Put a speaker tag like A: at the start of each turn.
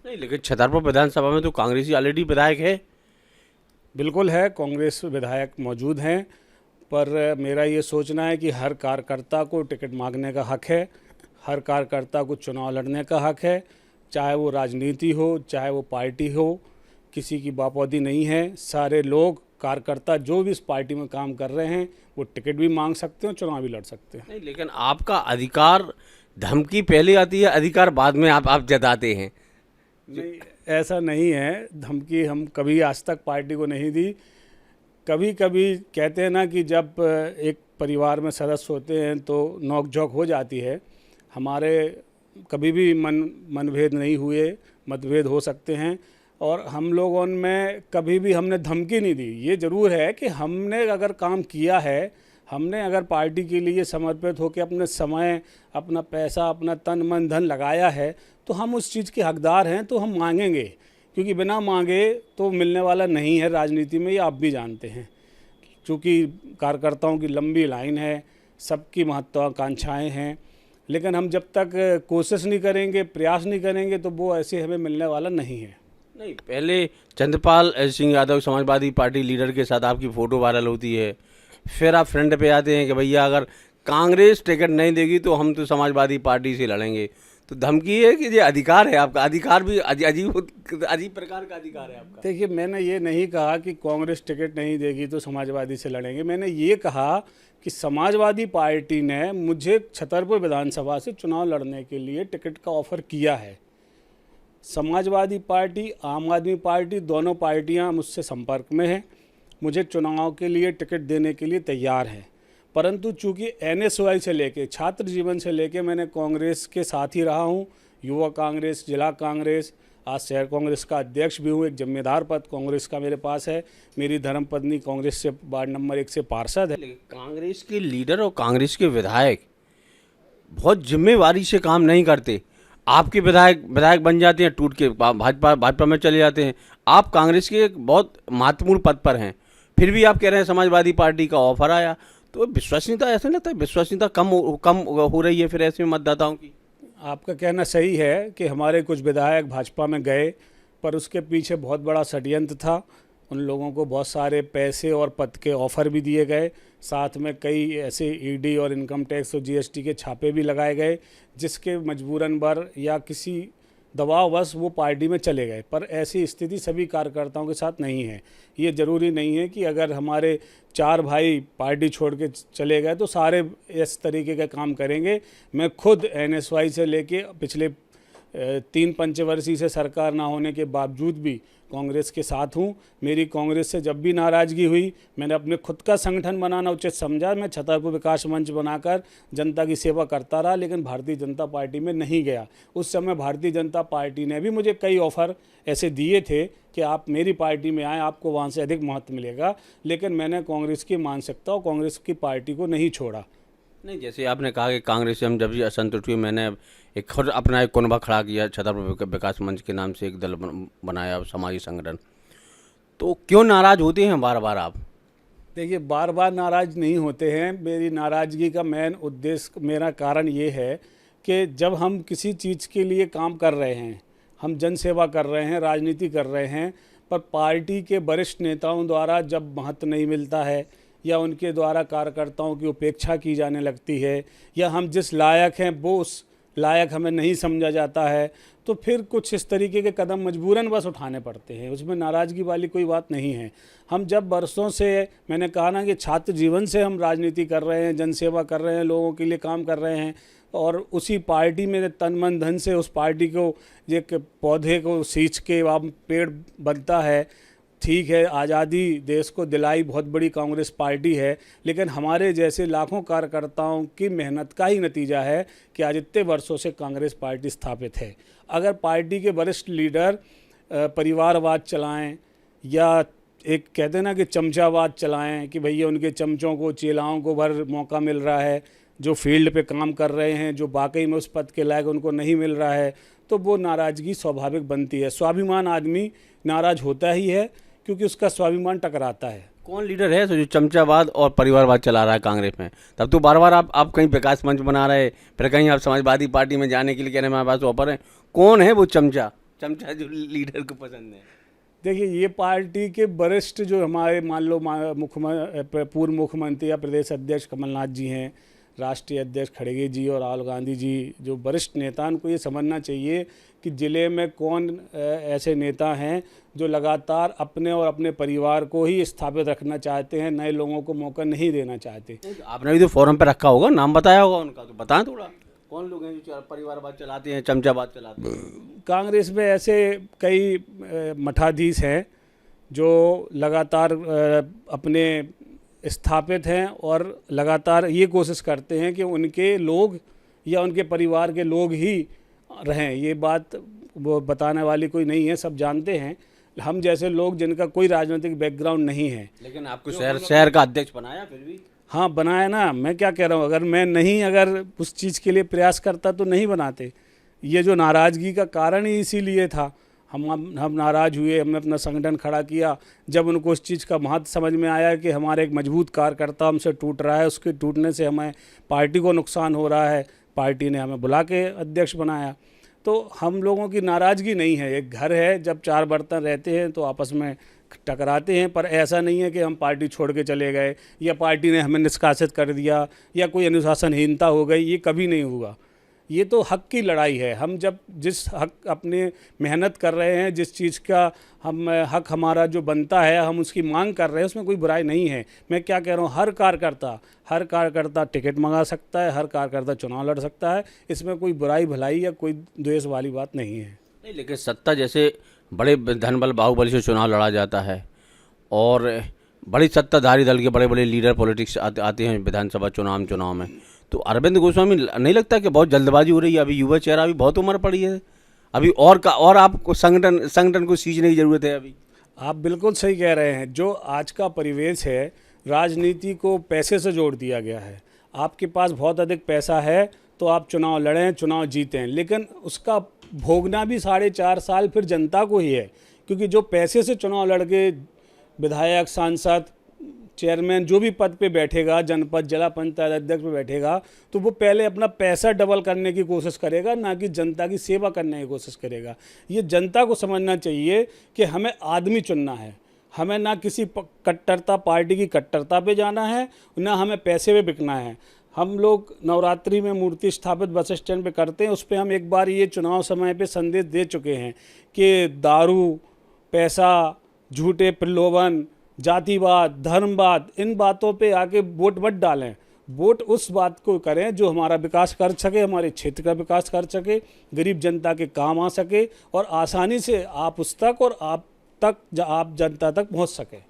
A: नहीं, लेकिन छतरपुर विधानसभा में तो कांग्रेसी ऑलरेडी विधायक है।
B: बिल्कुल है, कांग्रेस विधायक मौजूद हैं, पर मेरा ये सोचना है कि हर कार्यकर्ता को टिकट मांगने का हक है, हर कार्यकर्ता को चुनाव लड़ने का हक है, चाहे वो राजनीति हो, चाहे वो पार्टी हो, किसी की बापौदी नहीं है। सारे लोग कार्यकर्ता जो भी इस पार्टी में काम कर रहे हैं वो टिकट भी मांग सकते हैं, चुनाव भी लड़ सकते हैं।
A: नहीं, लेकिन आपका अधिकार, धमकी पहले आती है, अधिकार बाद में आप जताते हैं।
B: नहीं, ऐसा नहीं है। धमकी हम कभी आज तक पार्टी को नहीं दी। कभी कभी कहते हैं ना कि जब एक परिवार में सदस्य होते हैं तो नोक-झोंक हो जाती है। हमारे कभी भी मनभेद नहीं हुए, मतभेद हो सकते हैं और हम लोगों में कभी भी हमने धमकी नहीं दी। ये ज़रूर है कि हमने अगर काम किया है, हमने अगर पार्टी के लिए समर्पित होकर अपने समय, अपना पैसा, अपना तन मन धन लगाया है तो हम उस चीज़ के हकदार हैं, तो हम मांगेंगे, क्योंकि बिना मांगे तो मिलने वाला नहीं है राजनीति में, ये आप भी जानते हैं। क्योंकि कार्यकर्ताओं की लंबी लाइन है, सबकी महत्वाकांक्षाएं हैं, लेकिन हम जब तक कोशिश नहीं करेंगे, प्रयास नहीं करेंगे तो वो ऐसे हमें मिलने वाला नहीं है।
A: नहीं, पहले चंद्रपाल सिंह यादव समाजवादी पार्टी लीडर के साथ आपकी फ़ोटो वायरल होती है, फिर आप फ्रंट पे आते हैं कि भैया अगर कांग्रेस टिकट नहीं देगी तो हम तो समाजवादी पार्टी से लड़ेंगे। तो धमकी है कि ये अधिकार है आपका, अधिकार भी अजीब प्रकार का अधिकार है आपका।
B: देखिए, मैंने ये नहीं कहा कि कांग्रेस टिकट नहीं देगी तो समाजवादी से लड़ेंगे। मैंने ये कहा कि समाजवादी पार्टी ने मुझे छतरपुर विधानसभा से चुनाव लड़ने के लिए टिकट का ऑफ़र किया है। समाजवादी पार्टी, आम आदमी पार्टी, दोनों पार्टियां मुझसे संपर्क में हैं, मुझे चुनाव के लिए टिकट देने के लिए तैयार हैं। परंतु चूंकि एनएसयूआई से लेके, छात्र जीवन से लेके मैंने कांग्रेस के साथ ही रहा हूं, युवा कांग्रेस, जिला कांग्रेस, आज शहर कांग्रेस का अध्यक्ष भी हूं। एक जिम्मेदार पद कांग्रेस का मेरे पास है। मेरी धर्मपत्नी कांग्रेस से वार्ड नंबर 1 से पार्षद है।
A: कांग्रेस के लीडर और कांग्रेस के विधायक बहुत जिम्मेवारी से काम नहीं करते। आपके विधायक बन जाते हैं, टूट के भाजपा में चले जाते हैं। आप कांग्रेस के एक बहुत महत्वपूर्ण पद पर हैं, फिर भी आप कह रहे हैं समाजवादी पार्टी का ऑफर आया, तो विश्वसनीयता, ऐसा नहीं लगता है विश्वसनीयता कम हो रही है फिर ऐसे में मतदाताओं की?
B: आपका कहना सही है कि हमारे कुछ विधायक भाजपा में गए, पर उसके पीछे बहुत बड़ा षड्यंत्र था। उन लोगों को बहुत सारे पैसे और पद के ऑफ़र भी दिए गए, साथ में कई ऐसे ईडी और इनकम टैक्स और जीएसटी के छापे भी लगाए गए, जिसके मजबूरन बर या किसी दबाववश वो पार्टी में चले गए। पर ऐसी स्थिति सभी कार्यकर्ताओं के साथ नहीं है। ये ज़रूरी नहीं है कि अगर हमारे 4 भाई पार्टी छोड़ के चले गए तो सारे इस तरीके का काम करेंगे। मैं खुद एनएसयूआई से लेके पिछले 3 पंचवर्षीय से सरकार ना होने के बावजूद भी कांग्रेस के साथ हूँ। मेरी कांग्रेस से जब भी नाराज़गी हुई, मैंने अपने खुद का संगठन बनाना उचित समझा। मैं छतरपुर विकास मंच बनाकर जनता की सेवा करता रहा, लेकिन भारतीय जनता पार्टी में नहीं गया। उस समय भारतीय जनता पार्टी ने भी मुझे कई ऑफ़र ऐसे दिए थे कि आप मेरी पार्टी में आएँ, आपको वहाँ से अधिक महत्व मिलेगा, लेकिन मैंने कांग्रेस की मानसिकता और कांग्रेस की पार्टी को नहीं छोड़ा।
A: नहीं, जैसे आपने कहा कि कांग्रेस से हम जब भी असंतुष्ट हुए, मैंने एक खुद अपना एक कुनबा खड़ा किया, छतरपुर विकास मंच के नाम से एक दल बनाया, समाजी संगठन। तो क्यों नाराज़ होते हैं बार बार आप?
B: देखिए, बार बार नाराज़ नहीं होते हैं। मेरी नाराज़गी का मेन उद्देश्य, मेरा कारण ये है कि जब हम किसी चीज़ के लिए काम कर रहे हैं, हम जन सेवा कर रहे हैं, राजनीति कर रहे हैं, पर पार्टी के वरिष्ठ नेताओं द्वारा जब महत्व नहीं मिलता है या उनके द्वारा कार्यकर्ताओं की उपेक्षा की जाने लगती है, या हम जिस लायक हैं वो उस लायक हमें नहीं समझा जाता है, तो फिर कुछ इस तरीके के कदम मजबूरन बस उठाने पड़ते हैं। उसमें नाराज़गी वाली कोई बात नहीं है। हम जब बरसों से, मैंने कहा ना कि छात्र जीवन से हम राजनीति कर रहे हैं, जनसेवा कर रहे हैं, लोगों के लिए काम कर रहे हैं, और उसी पार्टी में तन मन धन से उस पार्टी को, एक पौधे को सींच के आप पेड़ बनता है। ठीक है, आज़ादी देश को दिलाई बहुत बड़ी कांग्रेस पार्टी है, लेकिन हमारे जैसे लाखों कार्यकर्ताओं की मेहनत का ही नतीजा है कि आज इतने वर्षों से कांग्रेस पार्टी स्थापित है। अगर पार्टी के वरिष्ठ लीडर परिवारवाद चलाएं या एक कहते हैं ना कि चमचावाद चलाएं कि भैया उनके चमचों को, चेलाओं को भर मौका मिल रहा है, जो फील्ड पे काम कर रहे हैं, जो वाकई में उस पद के लायक उनको नहीं मिल रहा है, तो वो नाराज़गी स्वाभाविक बनती है। स्वाभिमान आदमी नाराज़ होता ही है, क्योंकि उसका स्वाभिमान टकराता है।
A: कौन लीडर है जो चमचावाद और परिवारवाद चला रहा है कांग्रेस में? तब तो बार बार आप कहीं विकास मंच बना रहे, फिर कहीं आप समाजवादी पार्टी में जाने के लिए कह रहे हैं हमारे पास ऑफर है। कौन है वो चमचा? चमचा जो लीडर को पसंद है?
B: देखिए, ये पार्टी के वरिष्ठ जो हमारे मान लो पूर्व मुख्यमंत्री या प्रदेश अध्यक्ष कमलनाथ जी हैं, राष्ट्रीय अध्यक्ष खड़गे जी और राहुल गांधी जी, जो वरिष्ठ नेता हैं, उनको ये समझना चाहिए कि ज़िले में कौन ऐसे नेता हैं जो लगातार अपने और अपने परिवार को ही स्थापित रखना चाहते हैं, नए लोगों को मौका नहीं देना चाहते।
A: आपने भी तो फोरम पे रखा होगा, नाम बताया होगा उनका, तो बताएं थोड़ा कौन लोग हैं जो परिवारवाद चलाते हैं, चमचावाद चलाते हैं?
B: कांग्रेस में ऐसे कई मठाधीश हैं जो लगातार अपने स्थापित हैं और लगातार ये कोशिश करते हैं कि उनके लोग या उनके परिवार के लोग ही रहें। ये बात वो बताने वाली कोई नहीं है, सब जानते हैं। हम जैसे लोग जिनका कोई राजनीतिक बैकग्राउंड नहीं है।
A: लेकिन आपको शहर का अध्यक्ष बनाया फिर भी?
B: हाँ, बनाया ना। मैं क्या कह रहा हूँ, अगर उस चीज़ के लिए प्रयास करता तो नहीं बनाते। ये जो नाराज़गी का कारण ही इसीलिए था। हम नाराज़ हुए, हमने अपना संगठन खड़ा किया जब उनको उस चीज़ का महत्व समझ में आया कि हमारे एक मजबूत कार्यकर्ता हमसे टूट रहा है, उसके टूटने से हमें पार्टी को नुकसान हो रहा है। पार्टी ने हमें बुला के अध्यक्ष बनाया। तो हम लोगों की नाराज़गी नहीं है। एक घर है, जब चार बर्तन रहते हैं तो आपस में टकराते हैं, पर ऐसा नहीं है कि हम पार्टी छोड़ के चले गए या पार्टी ने हमें निष्कासित कर दिया या कोई अनुशासनहीनता हो गई। ये कभी नहीं हुआ। ये तो हक की लड़ाई है। हम जब जिस हक अपने मेहनत कर रहे हैं, जिस चीज़ का हक हमारा जो बनता है, हम उसकी मांग कर रहे हैं, उसमें कोई बुराई नहीं है। मैं क्या कह रहा हूँ, हर कार्यकर्ता टिकट मंगा सकता है, हर कार्यकर्ता चुनाव लड़ सकता है। इसमें कोई बुराई भलाई या कोई द्वेष वाली बात नहीं है।
A: नहीं, लेकिन सत्ता जैसे बड़े धनबल बाहुबली से चुनाव लड़ा जाता है और बड़ी सत्ताधारी दल के बड़े बड़े लीडर पॉलिटिक्स आते हैं विधानसभा चुनाव में, तो अरविंद गोस्वामी नहीं लगता कि बहुत जल्दबाजी हो रही है? अभी युवा चेहरा, अभी बहुत उम्र पड़ी है, अभी और आपको संगठन को सींचने की जरूरत है अभी।
B: आप बिल्कुल सही कह रहे हैं। जो आज का परिवेश है, राजनीति को पैसे से जोड़ दिया गया है। आपके पास बहुत अधिक पैसा है तो आप चुनाव लड़ें, चुनाव जीतें, लेकिन उसका भोगना भी 4.5 साल फिर जनता को ही है। क्योंकि जो पैसे से चुनाव लड़के विधायक, सांसद, चेयरमैन जो भी पद पे बैठेगा, जनपद जिला पंचायत अध्यक्ष पे बैठेगा, तो वो पहले अपना पैसा डबल करने की कोशिश करेगा, ना कि जनता की सेवा करने की कोशिश करेगा। ये जनता को समझना चाहिए कि हमें आदमी चुनना है। हमें ना किसी कट्टरता पार्टी की कट्टरता पे जाना है, ना हमें पैसे पे बिकना है। हम लोग नवरात्रि में मूर्ति स्थापित बस स्टैंड पे करते हैं, उस पर हम एक बार ये चुनाव समय पे संदेश दे चुके हैं कि दारू, पैसा, झूठे प्रलोभन, जातिवाद, धर्मवाद, इन बातों पे आके वोट मत डालें। वोट उस बात को करें जो हमारा विकास कर सके, हमारे क्षेत्र का विकास कर सके, गरीब जनता के काम आ सके और आसानी से आप उस तक और आप जनता तक पहुंच सके।